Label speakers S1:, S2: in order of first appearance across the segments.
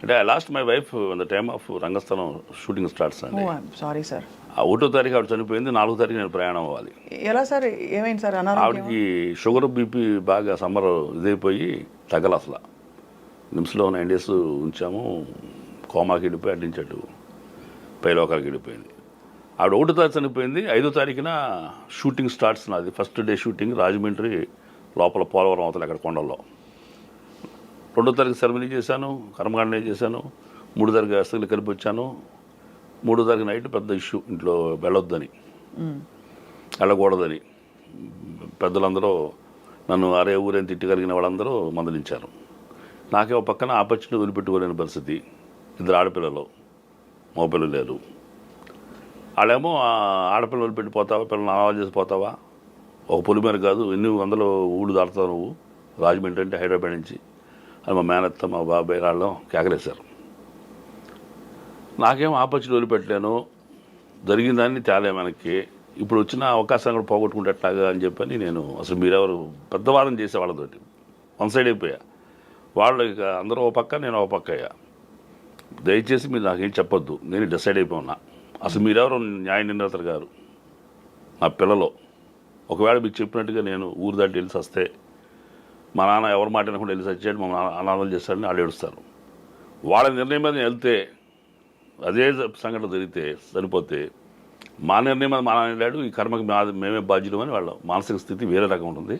S1: అంటే I lost my wife the time of Rangasthalam shooting starts అండి.
S2: Sorry sir.
S1: ఆ 1వ తారీఖు ఆవిడ చనిపోయింది, 4వ తారీఖు నేను ప్రయాణం అవ్వాలి.
S2: ఎలా సార్, ఏమైంది సార్? అనారోగ్యం?
S1: ఆవిడకి షుగర్ బీపీ బాగా సమ్మర్ ఇదైపోయి తగ్గల అసలు. నిమ్స్లో 9 days ఉంచాము, కోమాకి వెళ్ళిపోయి అడ్డించాడు, పైలోకాలకి వెళ్ళిపోయింది. ఆవిడ 1వ తారీఖు చనిపోయింది. 5వ తారీఖున షూటింగ్ స్టార్ట్స్ నాది. ఫస్ట్ డే షూటింగ్ రాజమండ్రి లోపల పోలవరం అవతల అక్కడ కొండల్లో. 2వ తారీఖు సెరమనీ చేశాను, కర్మకాండ చేశాను. 3వ తారీఖు అస్తలు కలిపి వచ్చాను. 3వ తారీఖు నైట్ పెద్ద ఇష్యూ, ఇంట్లో వెళ్ళొద్దని, వెళ్ళకూడదని పెద్దలందరూ నన్ను అరే ఊరేని తిట్టగలిగిన వాళ్ళందరూ మందలించారు. నాకే ఒక పక్కన ఆపర్చునిటీ వదిలిపెట్టుకోలేని పరిస్థితి. 2 ఆడపిల్లలు, మగపిల్లలు లేరు. వాళ్ళేమో ఆడపిల్లలు వదిలిపెట్టిపోతావా, పిల్లల్ని అలవాటు చేసిపోతావా, ఒక పొలిమేర కాదు ఎన్ని వందల ఊళ్ళు దాటుతావు నువ్వు, రాజమండ్రి అంటే హైదరాబాద్ నుంచి అని మా మేనత్త మా బాబాయ్ వాళ్ళు కేకలేశారు. నాకేం ఆపర్చునిటీ వదిలిపెట్టలేను, జరిగిన దాన్ని తేలే మనకి, ఇప్పుడు వచ్చిన అవకాశం కూడా పోగొట్టుకుంటేట్లాగా అని చెప్పని నేను అసలు మీరెవరు పెద్దవాదం చేసే వాళ్ళతోటి వన్ సైడ్ అయిపోయా. వాళ్ళు ఇక అందరూ ఒక పక్క, నేను ఒక పక్క అయ్యా. దయచేసి మీరు నాకేం చెప్పొద్దు, నేను డిసైడ్ అయిపోయినా. అసలు మీరెవరు న్యాయ నిర్ణేతలు గారు, నా పిల్లలు. ఒకవేళ మీకు చెప్పినట్టుగా నేను ఊరు దాటి వెళ్ళి వస్తే మా నాన్న ఎవరి మాట వినకుండా వెళ్ళి వచ్చాడు, మా నాన్న అనాథలు చేస్తాడని వాళ్ళు ఏడుస్తారు. వాళ్ళ నిర్ణయం మీద వెళ్తే అదే సంఘటన జరిగితే సరిపోతే, మా నిర్ణయం మీద మా నాన్న వెళ్ళాడు, ఈ కర్మకి మేమే బాధ్యులు అని వాళ్ళ మానసిక స్థితి వేరే రకం ఉంటుంది.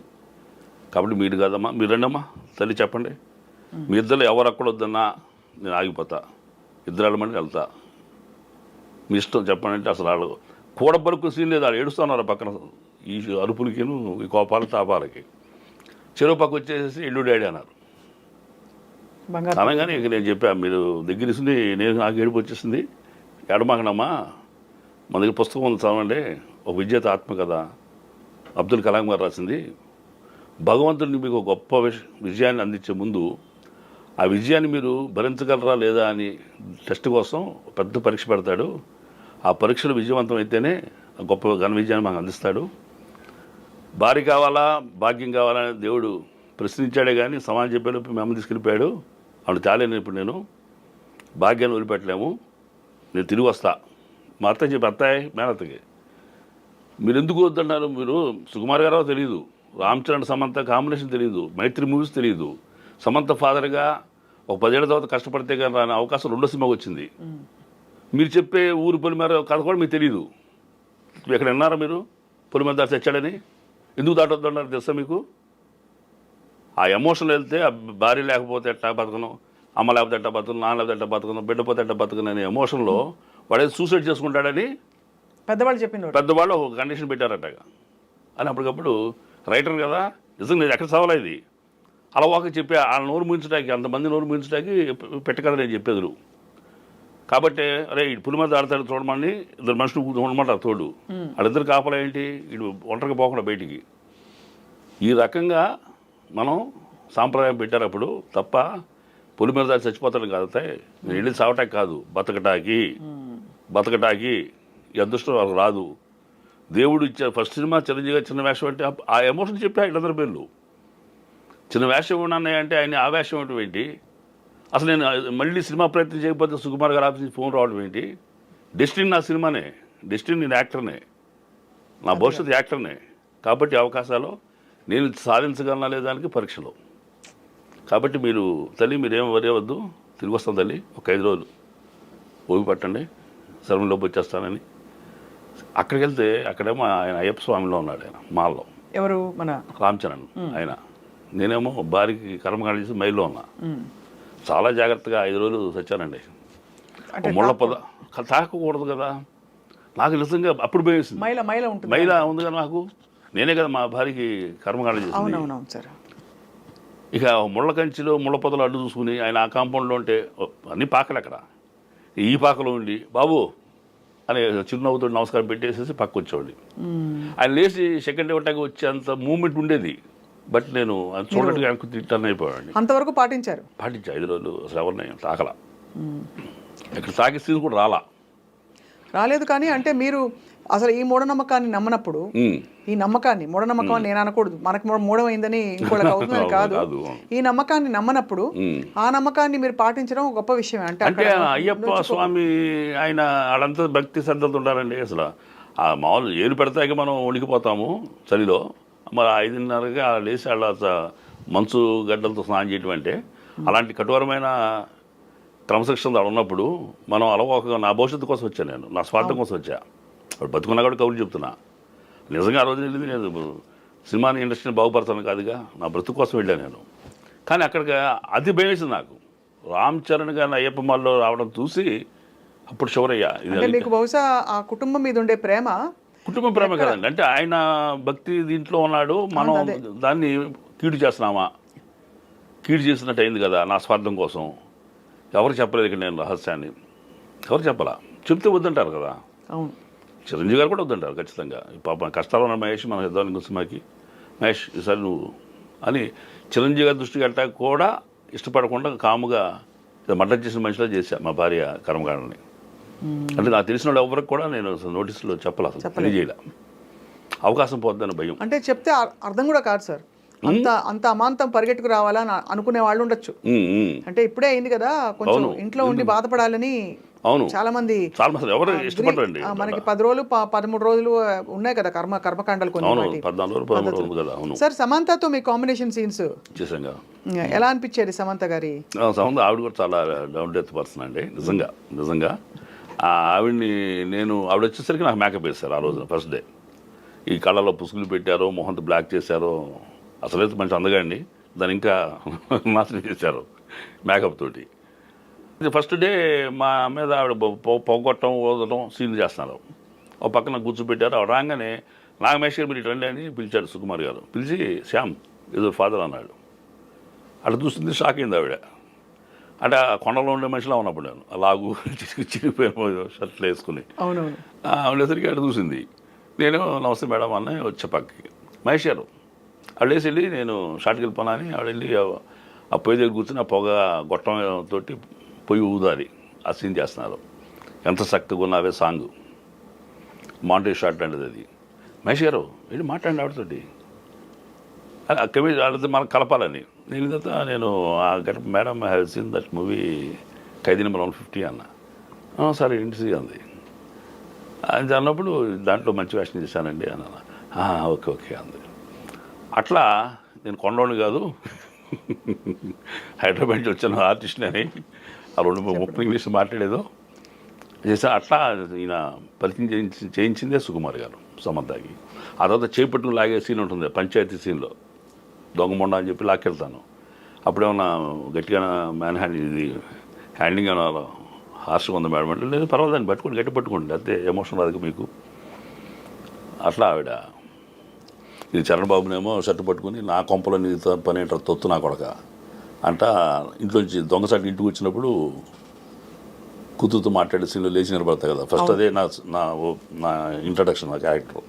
S1: కాబట్టి మీరు కాదమ్మా, మీరు రండమ్మా తల్లి చెప్పండి, మీ ఇద్దరు ఎవరు అక్కడొద్దన్నా నేను ఆగిపోతా, 2 వెళ్ళమని వెళ్తా, మీ ఇష్టం చెప్పండి అంటే అసలు వాళ్ళు కూడబరుకు సీన్ లేదు. వాళ్ళు ఏడుస్తున్నారు పక్కన, ఈ అరుపులకిను ఈ కోపాల తాపాలకి. చెరువు పక్క వచ్చేసి ఇల్లు డాడీ అన్నారు. అనగానే ఇక నేను చెప్పా, మీరు దగ్గర ఇస్తుంది, నేను నాకు ఏడుపు వచ్చేసింది, ఎడమాకనమ్మా, మన దగ్గర పుస్తకం ఉంది చదవండి, ఒక విజేత ఆత్మకథ అబ్దుల్ కలాం గారు రాసింది. భగవంతుడిని మీకు గొప్ప విజయాన్ని అందించే ముందు ఆ విజయాన్ని మీరు భరించగలరా లేదా అని టెస్ట్ కోసం పెద్ద పరీక్ష పెడతాడు. ఆ పరీక్షలు విజయవంతం అయితేనే గొప్ప ఘన విజయాన్ని మాకు అందిస్తాడు. భార్య కావాలా, భాగ్యం కావాలా అని దేవుడు ప్రశ్నించాడే కానీ సమాజం చెప్పేలోపు మేము తీసుకెళ్ళిపోయాడు. ఆవిడ చాలేను, ఇప్పుడు నేను భాగ్యాన్ని వదిలిపెట్టలేము, నేను తిరిగి వస్తా. మా అత్త చెప్పి, అత్తాయి మేనత్తకి మీరు ఎందుకు వద్దన్నారు, మీరు సుకుమార్ గారో తెలియదు, రామ్ చరణ్ సమంత కాంబినేషన్ తెలియదు, మైత్రి మూవీస్ తెలియదు, సమంత ఫాదర్గా ఒక 10 ఏళ్ల తర్వాత కష్టపడితే కానీ రాని అవకాశం 2వ సినిమాకి వచ్చింది. మీరు చెప్పే ఊరు పొలిమేర కథ కూడా మీకు తెలియదు. ఎక్కడ విన్నారా మీరు పొలిమేర దాటి తెచ్చాడని? ఎందుకు దాటొద్దు అన్నారు తెలుసా మీకు? ఆ ఎమోషన్ వెళ్తే ఆ భార్య లేకపోతే ఎట్టా బతకను, అమ్మ లేకపోతే ఎట్టా బతకను, నాన్న లేకపోతే ఎట్టా బతకను, బిడ్డపోతే ఎట్టా బతకను అనే ఎమోషన్లో వాడేది సూసైడ్ చేసుకుంటాడని
S2: పెద్దవాళ్ళు చెప్పింది.
S1: పెద్దవాళ్ళు ఒక కండిషన్ పెట్టారట్టగా అని. అప్పటికప్పుడు రైటర్ కదా, నిజంగా నేను ఎక్కడ చదవలే ఇది, అలా ఒక చెప్పి ఆ నోరు ముగించడానికి, అంతమంది నోరు ముగించడానికి పెట్టకదా నేను చెప్పేది. కాబట్టి అరే ఇటు పులి మీద ఆడతాడు చూడమని 2 మనుషులు చూడమంటారు తోడు, వాళ్ళిద్దరు కాపలా ఏంటి, ఇటు ఒంటరిగా పోకుండా బయటికి. ఈ రకంగా మనం సాంప్రదాయం పెట్టారు అప్పుడు తప్ప, పులి మీద దాడి చచ్చిపోతాడు కాదు, నేను వెళ్ళి చావటానికి కాదు, బతకటాకి ఈ అదృష్టం వాళ్ళకి రాదు. దేవుడు ఇచ్చారు. ఫస్ట్ సినిమా చిరంజీవిగా చిన్న వేషం అంటే ఆ ఎమోషన్ చెప్పి 500 పేర్లు చిన్న వేషం ఉన్నాయి అంటే ఆయన ఆ వేషం ఏంటి? అసలు నేను మళ్ళీ సినిమా ప్రయత్నం చేయకపోతే సుకుమార్ గారు ఆఫీస్ నుంచి ఫోన్ రావడం ఏంటి? డెస్టినీ నా సినిమానే, డెస్టినీ నేను యాక్టర్నే, నా భవిష్యత్తు యాక్టర్నే. కాబట్టి అవకాశాలు నేను సాధించగలనా లేదానికి పరీక్షలు. కాబట్టి మీరు తల్లి మీరేం వరేవద్దు, తిరిగి వస్తాం తల్లి, ఒక 5 రోజులు ఓపి పట్టండి, శర్మలోకి వచ్చేస్తానని. అక్కడికి వెళ్తే అక్కడేమో ఆయన అయ్యప్ప స్వామిలో ఉన్నాడు, ఆయన మాల్లో.
S2: ఎవరు? మన
S1: రామ్ చరణ్ ఆయన. నేనేమో భార్యకి కర్మకాండ చేసి మైల్లో ఉన్నా. చాలా జాగ్రత్తగా 5 రోజులు చచ్చానండి. ముళ్ళ పొద తాకకూడదు కదా, నాకు నిజంగా అప్పుడు భయం. మైలా ఉంది కదా నాకు, నేనే కదా మా భార్యకి కర్మకాండ చేసింది. ఇక ముళ్ళ కంచిలో ముళ్ళ పొదలు అడ్డు చూసుకుని ఆయన ఆ కాంపౌండ్లో ఉంటే అన్ని పాకలు అక్కడ, ఈ పాకలో ఉండి బాబు అని చిరునవ్వుతో నమస్కారం పెట్టేసేసి పక్క వచ్చేవాడి. ఆయన లేచి సెకండ్ ఇవ్వటానికి వచ్చేంత మూమెంట్ ఉండేది. బట్ నేను చూడట్టుగా టర్న్ అయిపోయాడు.
S2: అంతవరకు పాటించా
S1: 5 రోజులు అసలు ఎవరిని తాకలా, ఇక్కడ తాకి స్థితి కూడా రాలేదు.
S2: కానీ అంటే మీరు అసలు ఈ మూఢనమ్మకాన్ని నమ్మనప్పుడు
S1: ఉమ్.
S2: ఈ నమ్మకాన్ని మూఢనమ్మకం అని నేను అనకూడదు, మనకి మూఢమైందని ఇంకోళ్ళకి అవుతుందని కాదు.
S1: కాదు.
S2: ఈ నమ్మకాన్ని నమ్మనప్పుడు ఆ నమ్మకాన్ని మీరు పాటించడం గొప్ప విషయం. అంటే
S1: అంటే అయ్యప్ప స్వామి ఆయన వాళ్ళంతా భక్తి శ్రద్ధలతో ఉండాలండి. అసలు ఆ మామూలు ఏలు పెడతాక మనం వణికిపోతాము చలిలో, మరి 5:30గా లేచి వాళ్ళ మంచు గడ్డలతో స్నానం చేయటం అంటే అలాంటి కఠోరమైన క్రమశిక్షణ అక్కడ ఉన్నప్పుడు మనం అలవాక నా భవిష్యత్తు కోసం వచ్చాను, నేను నా స్వార్థం కోసం వచ్చా. ఇప్పుడు బతుకున్నా కూడా కౌలు చెప్తున్నా. నిజంగా ఆ రోజు వెళ్ళింది నేను సినిమాని ఇండస్ట్రీని బాగుపడతాను కాదుగా, నా బ్రతుకు కోసం వెళ్ళాను నేను. కానీ అక్కడికి అతి భయం వేసింది నాకు. రామ్ చరణ్ గారిని అయ్యప్ప మాల్లో రావడం చూసి అప్పుడు శివరయ్య
S2: అంటే మీకు బహుశా ఆ కుటుంబం మీద ఉండే ప్రేమ,
S1: కుటుంబ ప్రేమ కదండి. అంటే ఆయన భక్తి దీంట్లో ఉన్నాడు, మనం దాన్ని కీడు చేస్తున్నామా, కీడు చేసినట్టు అయింది కదా నా స్వార్థం కోసం. ఎవరు చెప్పలేదు ఇక్కడ నేను రహస్యాన్ని, ఎవరు చెప్పాలా, చెప్తే వద్దంటారు కదా.
S2: అవును,
S1: చిరంజీవి గారు కూడా వద్దంటారు ఖచ్చితంగా. పాప కష్టాలు ఉన్న మహేష్, మన యుద్ధానికి సినిమాకి మహేష్ ఈసారి నువ్వు అని చిరంజీవి గారి దృష్టికి వెళ్ళటానికి కూడా ఇష్టపడకుండా కాముగా మర్డర్ చేసిన మనిషిలో చేశా మా భార్య కర్మకాండని. అంటే నాకు తెలిసిన వాళ్ళు ఎవరికి కూడా నేను అసలు నోటీసులో చెప్పాలి, అసలు తెలియజేయాల, అవకాశం పోద్దని భయం.
S2: అంటే చెప్తే అర్థం కూడా కాదు సార్. అంత అమాంతం పరిగెట్టుకు రావాలని అనుకునే వాళ్ళు ఉండొచ్చు. అంటే ఇప్పుడే అయింది కదా, కొంచెం ఇంట్లో ఉండి బాధపడాలని
S1: అవును
S2: చాలా మంది
S1: ఎవరు ఇష్టపడరండి.
S2: మనకి 10 రోజులు 13 రోజులు ఉన్నాయి కదా కర్మకాండలు కొన్ని.
S1: 14 రోజులు 13 రోజులు కదా. అవును
S2: సార్, సమంతతో మీ కాంబినేషన్ సీన్స్
S1: చేసాంగా
S2: ఎలా అనిపించేది? సమంత గారి
S1: సమంత ఆవిడ కూడా చాలా డౌన్ డెత్ పర్సన్ అండి. నిజంగా ఆవిడ్ని నేను ఆవిడ వచ్చేసరికి నాకు మేకప్ వేశారు ఆ రోజున ఫస్ట్ డే. ఈ కళ్ళలో పుసుగులు పెట్టారో, మొహంతో బ్లాక్ చేశారో, అసలైతే మంచి అందగా అండి, దాన్ని ఇంకా నాశనం చేశారు మేకప్ తోటి. ఫస్ట్ డే మా మీద ఆవిడ పొగొట్టడం ఓదటం సీన్ చేస్తున్నారు. ఒక పక్కన కూర్చోబెట్టారు. ఆవిడ రాగానే నాగమేష్ గారు మీరు ఇటు రండి అని పిలిచాడు సుకుమార్ గారు. పిలిచి శ్యామ్ ఏదో ఫాదర్ అన్నాడు. అక్కడ చూస్తుంది, షాక్ అయింది ఆవిడ. అంటే ఆ కొండలో ఉండే మనిషిలా ఉన్నప్పుడు నేను అలాగూ చిరిగిపోయిన షర్ట్లు వేసుకుని ఉండేసరికి ఆవిడ చూసింది. నేను నమస్తే మేడం అన్న వచ్చే పక్కకి మహేష్ గారు ఆవిడ వేసి వెళ్ళి నేను షార్ట్కి వెళ్ళిపోనా అని ఆవిడ వెళ్ళి ఆ పొయ్యి దగ్గర కూర్చుని ఆ పొగ గొట్టంతో పొయ్యి ఊదాలి ఆ సీన్ చేస్తున్నారు. ఎంత చక్కగా ఉన్నావే సాంగ్, మాంటేజ్ షార్ట్ అండి అది. మహేష్ గారు వెళ్ళి మాట్లాడండి ఆవిడతోటి, ఆడితే మనకు కలపాలని. నేను ఆ గట్ madam I have seen that movie Khaidi number 150 అన్న. సరే ఇంటి అంది. అది అన్నప్పుడు దాంట్లో మంచి వేషం చేశానండి అన్న. ఓకే అంది. అట్లా నేను కొండోని కాదు, హైదరాబాద్ నుంచి వచ్చాను ఆర్టిస్ట్ని అని ఆ 2-30 ఇంగ్లీష్ మాట్లాడేదో చేసా. అట్లా ఈయన పరిచయం చేయించిందే సుకుమార్ గారు సమంతకి. ఆ తర్వాత చేపట్టుకుని లాగే సీన్ ఉంటుంది పంచాయతీ సీన్లో, దొంగమొండ అని చెప్పి లాక్కెళ్తాను. అప్పుడేమన్నా గట్టిగా మ్యాన్ హ్యాండింగ్ ఏమన్నా హార్ష్గా ఉంది మేడం అంటే, లేదు పర్వాలేదని పట్టుకోండి, గట్టి పట్టుకోండి, అంతే ఎమోషన్ రాదు మీకు. అట్లా ఆవిడ ఇది చరణ్ బాబునేమో షర్టు పట్టుకుని నా కొంపలో నీ పని ఏంటారు తొత్తు నా కొడక అంట ఇంట్లోంచి దొంగసాటి ఇంటికి వచ్చినప్పుడు కూతురుతో మాట్లాడే సీన్లో లేచి నిలబడతాయి కదా. ఫస్ట్ అదే నా ఇంట్రడక్షన్ నా క్యారెక్టర్.